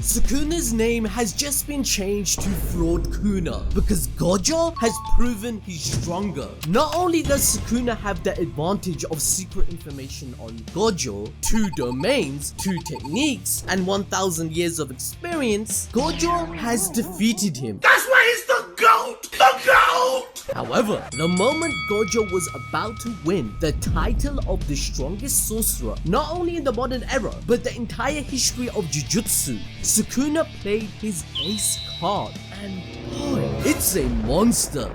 Sukuna's name has just been changed to Fraud Kuna because Gojo has proven he's stronger. Not only does Sukuna have the advantage of secret information on Gojo, 2 domains, 2 techniques, and 1000 years of experience, Gojo has defeated him. That's why he's the GOAT! The GOAT! However, the moment Gojo was about to win the title of the strongest sorcerer, not only in the modern era, but the entire history of Jujutsu, Sukuna played his ace card, and boy, it's a monster.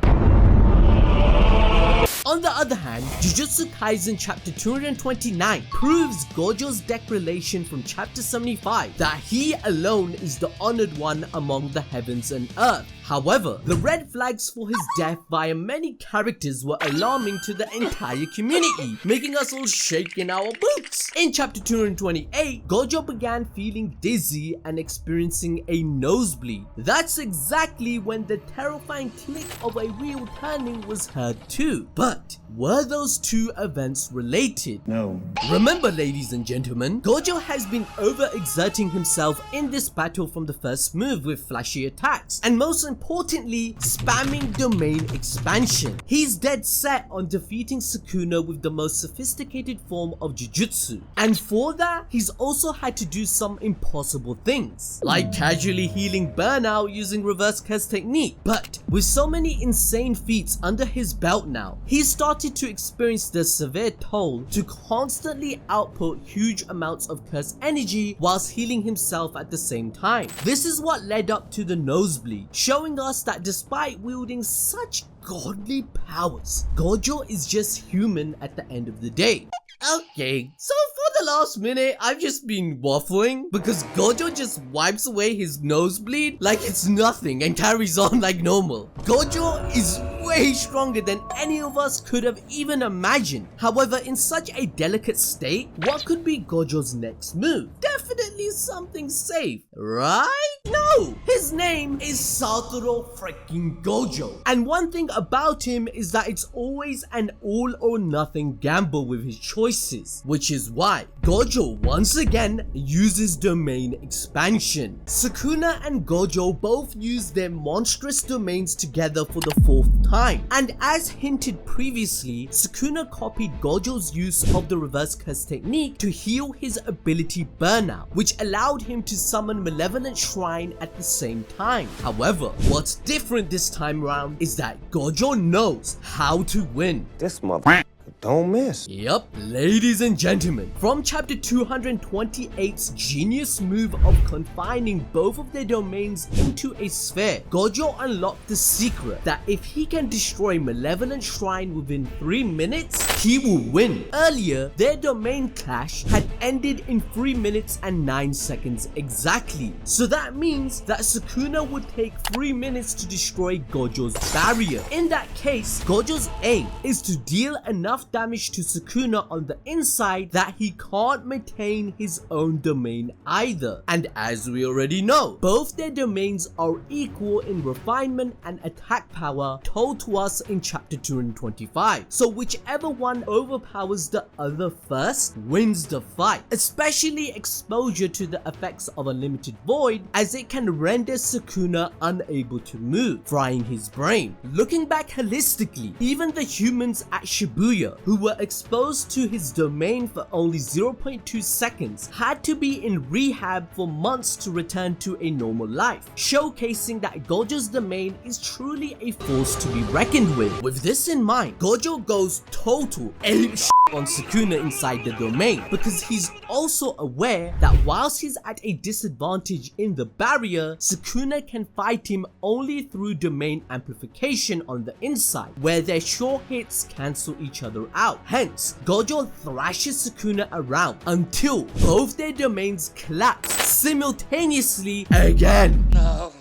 On the other hand, Jujutsu Kaisen Chapter 229 proves Gojo's declaration from Chapter 75 that he alone is the honored one among the heavens and earth. However, the red flags for his death via many characters were alarming to the entire community, making us all shake in our boots. In Chapter 228, Gojo began feeling dizzy and experiencing a nosebleed. That's exactly when the terrifying click of a wheel turning was heard too. But were those 2 events related? No. Remember, ladies and gentlemen, Gojo has been overexerting himself in this battle from the first move with flashy attacks, and most importantly, spamming domain expansion. He's dead set on defeating Sukuna with the most sophisticated form of Jujutsu, and for that, he's also had to do some impossible things, like casually healing burnout using reverse curse technique. But with so many insane feats under his belt now, he's started to experience the severe toll to constantly output huge amounts of curse energy whilst healing himself at the same time. This is what led up to the nosebleed, showing us that despite wielding such godly powers, Gojo is just human at the end of the day. Okay, so for the last minute, I've just been waffling because Gojo just wipes away his nosebleed like it's nothing and carries on like normal. Gojo is way stronger than any of us could have even imagined. However, in such a delicate state, what could be Gojo's next move? Definitely something safe, right? No! His name is Satoru freaking Gojo. And one thing about him is that it's always an all or nothing gamble with his choices, which is why Gojo once again uses domain expansion. Sukuna and Gojo both use their monstrous domains together for the 4th time, and as hinted previously, Sukuna copied Gojo's use of the reverse curse technique to heal his ability burnout, which allowed him to summon Malevolent Shrine at the same time. However, what's different this time around is that Gojo knows how to win. This mother don't miss. Yup, ladies and gentlemen, from Chapter 228's genius move of confining both of their domains into a sphere, Gojo unlocked the secret that if he can destroy Malevolent Shrine within 3 minutes, he will win. Earlier, their domain clash had ended in 3 minutes and 9 seconds exactly. So that means that Sukuna would take 3 minutes to destroy Gojo's barrier. In that case, Gojo's aim is to deal enough damage to Sukuna on the inside that he can't maintain his own domain either. And as we already know, both their domains are equal in refinement and attack power told to us in Chapter 225. So whichever one overpowers the other first wins the fight, especially exposure to the effects of Unlimited Void, as it can render Sukuna unable to move, frying his brain. Looking back holistically, even the humans at Shibuya who were exposed to his domain for only 0.2 seconds had to be in rehab for months to return to a normal life, showcasing that Gojo's domain is truly a force to be reckoned with. With this in mind, Gojo goes total ape on Sukuna inside the domain because he's also aware that whilst he's at a disadvantage in the barrier, Sukuna can fight him only through domain amplification on the inside, where their sure hits cancel each other out. Hence, Gojo thrashes Sukuna around until both their domains collapse simultaneously again. No,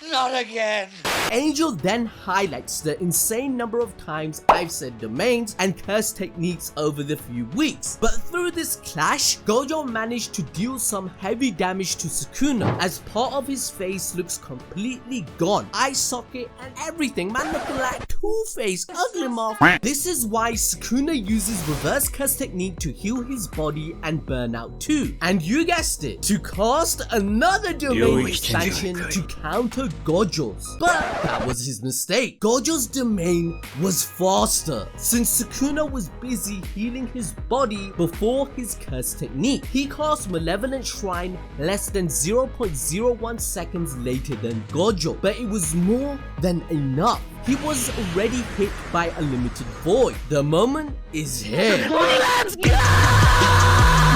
not again. Angel then highlights the insane number of times I've said domains and curse techniques over the few weeks, but through this clash, Gojo managed to deal some heavy damage to Sukuna as part of his face looks completely gone, eye socket and everything, man looking like two-faced ugly moth. This is why Sukuna uses reverse curse technique to heal his body and burn out too. And you guessed it, to cast another domain expansion to counter Gojo's. But that was his mistake. Gojo's domain was faster, since Sukuna was busy healing his body before his curse technique. He cast Malevolent Shrine less than 0.01 seconds later than Gojo, but it was more than enough. He was already hit by a limited void. The moment is here. Let's go!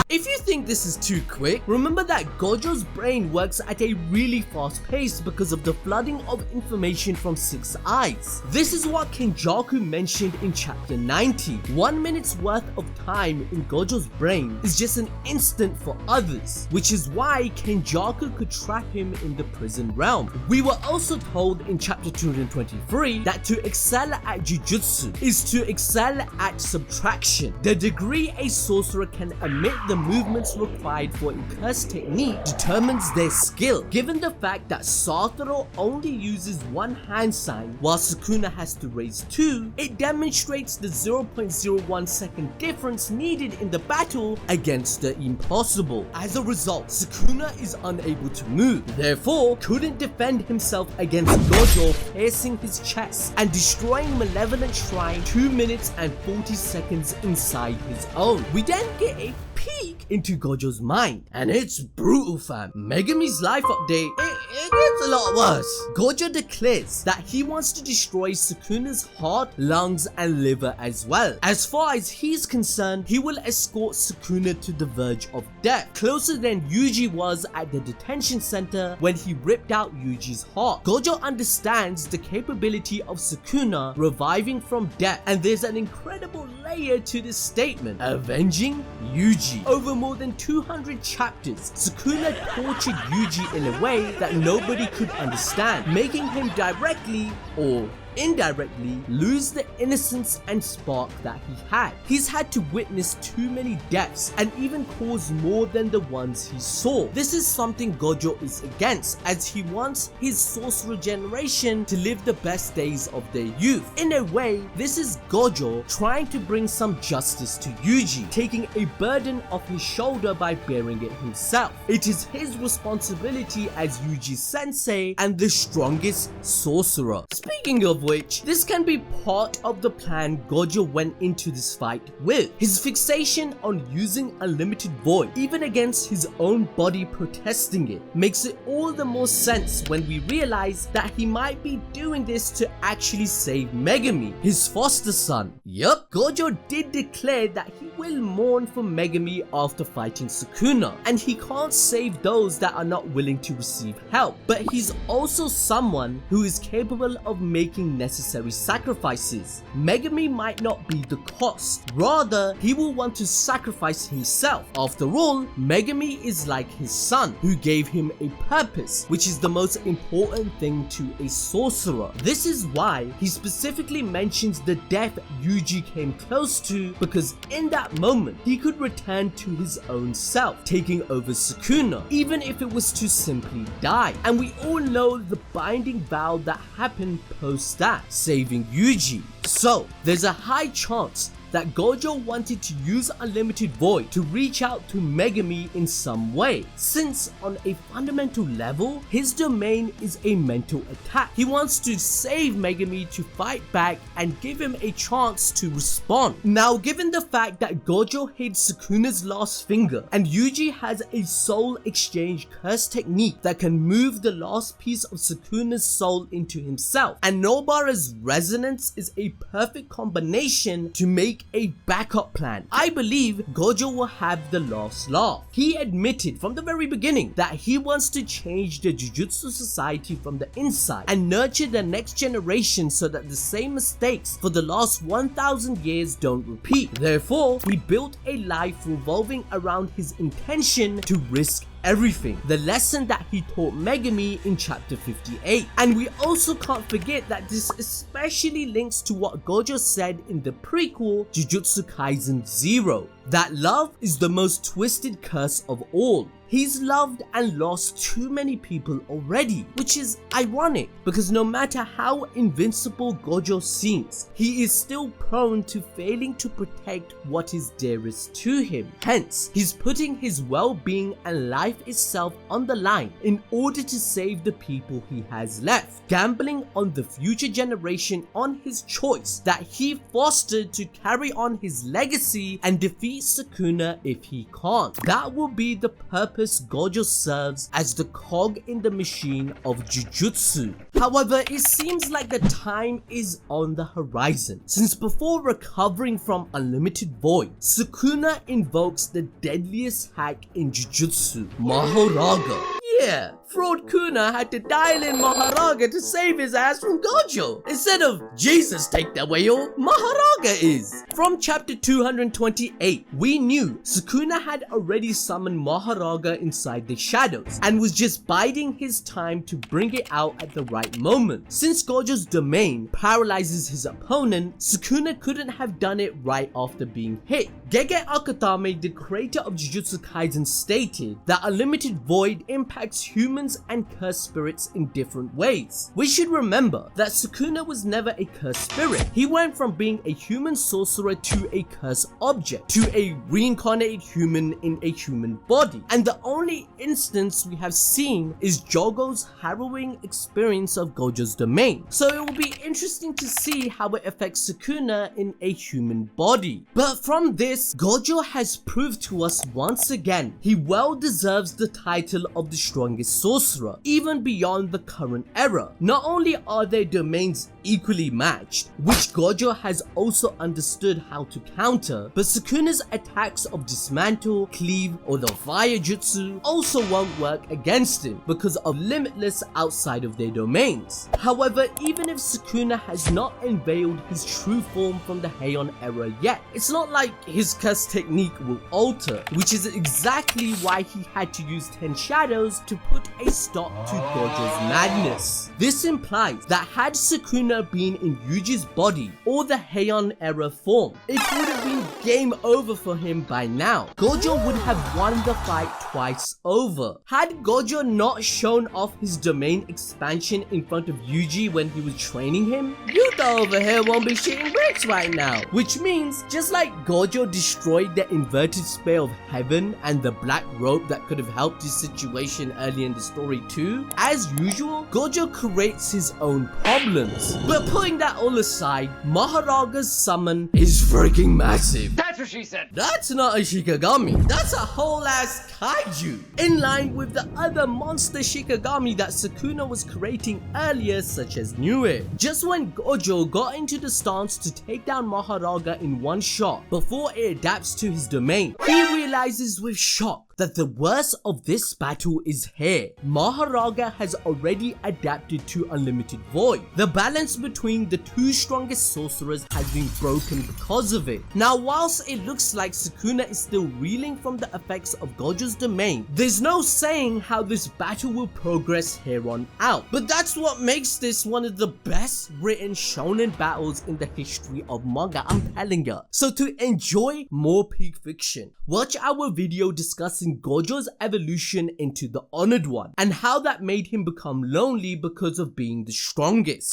If you think this is too quick, remember that Gojo's brain works at a really fast pace because of the flooding of information from 6 eyes. This is what Kenjaku mentioned in chapter 90. 1 minute's worth of time in Gojo's brain is just an instant for others, which is why Kenjaku could trap him in the prison realm. We were also told in chapter 223 that to excel at Jujutsu is to excel at subtraction. The degree a sorcerer can emit the movements required for a curse technique determines their skill. Given the fact that Satoru only uses one hand sign while Sukuna has to raise 2, it demonstrates the 0.01 second difference needed in the battle against the impossible. As a result, Sukuna is unable to move, therefore couldn't defend himself against Gojo piercing his chest and destroying Malevolent Shrine 2 minutes and 40 seconds inside his own. We then get a peek into Gojo's mind, and it's brutal, fam. Megumi's life update, it gets a lot worse. Gojo declares that he wants to destroy Sukuna's heart, lungs, and liver as well. As far as he's concerned, he will escort Sukuna to the verge of death, closer than Yuji was at the detention center when he ripped out Yuji's heart. Gojo understands the capability of Sukuna reviving from death, and there's an incredible layer to this statement: avenging Yuji. Over more than 200 chapters, Sukuna tortured Yuji in a way that nobody could understand, making him directly or indirectly lose the innocence and spark that he had. He's had to witness too many deaths and even cause more than the ones he saw. This is something Gojo is against, as he wants his sorcerer generation to live the best days of their youth. In a way, this is Gojo trying to bring some justice to Yuji, taking a burden off his shoulder by bearing it himself. It is his responsibility as Yuji's sensei and the strongest sorcerer. Speaking of which, this can be part of the plan Gojo went into this fight with. His fixation on using unlimited void, even against his own body protesting it, makes it all the more sense when we realize that he might be doing this to actually save Megumi, his foster son. Yup, Gojo did declare that he will mourn for Megumi after fighting Sukuna, and he can't save those that are not willing to receive help, but he's also someone who is capable of making necessary sacrifices. Megumi might not be the cost, rather he will want to sacrifice himself. After all, Megumi is like his son, who gave him a purpose, which is the most important thing to a sorcerer. This is why he specifically mentions the death Yuji came close to, because in that moment he could return to his own self, taking over Sukuna, even if it was to simply die. And we all know the binding vow that happened post that, saving Yuji. So there's a high chance that Gojo wanted to use unlimited void to reach out to Megumi in some way, since on a fundamental level his domain is a mental attack. He wants to save Megumi to fight back and give him a chance to respond. Now, given the fact that Gojo hid Sukuna's last finger and Yuji has a soul exchange curse technique that can move the last piece of Sukuna's soul into himself, and Nobara's resonance is a perfect combination to make a backup plan, I believe Gojo will have the last laugh. He admitted from the very beginning that he wants to change the Jujutsu society from the inside and nurture the next generation so that the same mistakes for the last 1000 years don't repeat. Therefore, he built a life revolving around his intention to risk everything, the lesson that he taught Megumi in chapter 58. And we also can't forget that this especially links to what Gojo said in the prequel Jujutsu Kaisen 0. that love is the most twisted curse of all. He's loved and lost too many people already, which is ironic because no matter how invincible Gojo seems, he is still prone to failing to protect what is dearest to him. Hence, he's putting his well-being and life itself on the line in order to save the people he has left, gambling on the future generation on his choice that he fostered to carry on his legacy and defeat Sukuna if he can't. That will be the purpose Gojo serves as the cog in the machine of Jujutsu. However, it seems like the time is on the horizon, since before recovering from Unlimited Void, Sukuna invokes the deadliest hack in Jujutsu, Mahoraga. Yeah, Fraud Kuna had to dial in Mahoraga to save his ass from Gojo. Instead of Jesus take the wheel, Mahoraga is. From chapter 228, we knew Sukuna had already summoned Mahoraga inside the shadows and was just biding his time to bring it out at the right moment. Since Gojo's domain paralyzes his opponent, Sukuna couldn't have done it right after being hit. Gege Akutame, the creator of Jujutsu Kaisen, stated that Unlimited Void impacts humans and cursed spirits in different ways. We should remember that Sukuna was never a cursed spirit. He went from being a human sorcerer to a cursed object, to a reincarnated human in a human body. And the only instance we have seen is Jogo's harrowing experience of Gojo's domain. So it will be interesting to see how it affects Sukuna in a human body. But from this, Gojo has proved to us once again he well deserves the title of the strongest sorcerer, even beyond the current era. Not only are their domains equally matched, which Gojo has also understood how to counter, but Sukuna's attacks of Dismantle, Cleave, or the Fire Jutsu also won't work against him because of Limitless outside of their domains. However, even if Sukuna has not unveiled his true form from the Heian era yet, it's not like his curse technique will alter, which is exactly why he had to use 10 shadows to put a stop to Gojo's madness. This implies that had Sukuna been in Yuji's body or the Heian era form, it would have been game over for him by now. Gojo would have won the fight twice over. Had Gojo not shown off his domain expansion in front of Yuji when he was training him, Yuta over here won't be shitting bricks right now. Which means, just like Gojo destroyed the inverted spear of heaven and the black rope that could have helped his situation early in the story too, as usual, Gojo creates his own problems. But putting that all aside, Mahoraga's summon is freaking massive. That's what she said. That's not a Shikigami, that's a whole ass kaiju. In line with the other monster Shikigami that Sukuna was creating earlier, such as Nue. Just when Gojo got into the stance to take down Mahoraga in one shot before it adapts to his domain, he realizes with shock that the worst of this battle is here. Mahoraga has already adapted to Unlimited Void. The balance between the two strongest sorcerers has been broken because of it. Now, whilst it looks like Sukuna is still reeling from the effects of Gojo's domain, there's no saying how this battle will progress here on out. But that's what makes this one of the best written shonen battles in the history of manga, I'm telling ya. So to enjoy more peak fiction, watch our video discussing Gojo's evolution into the Honored One and how that made him become lonely because of being the strongest.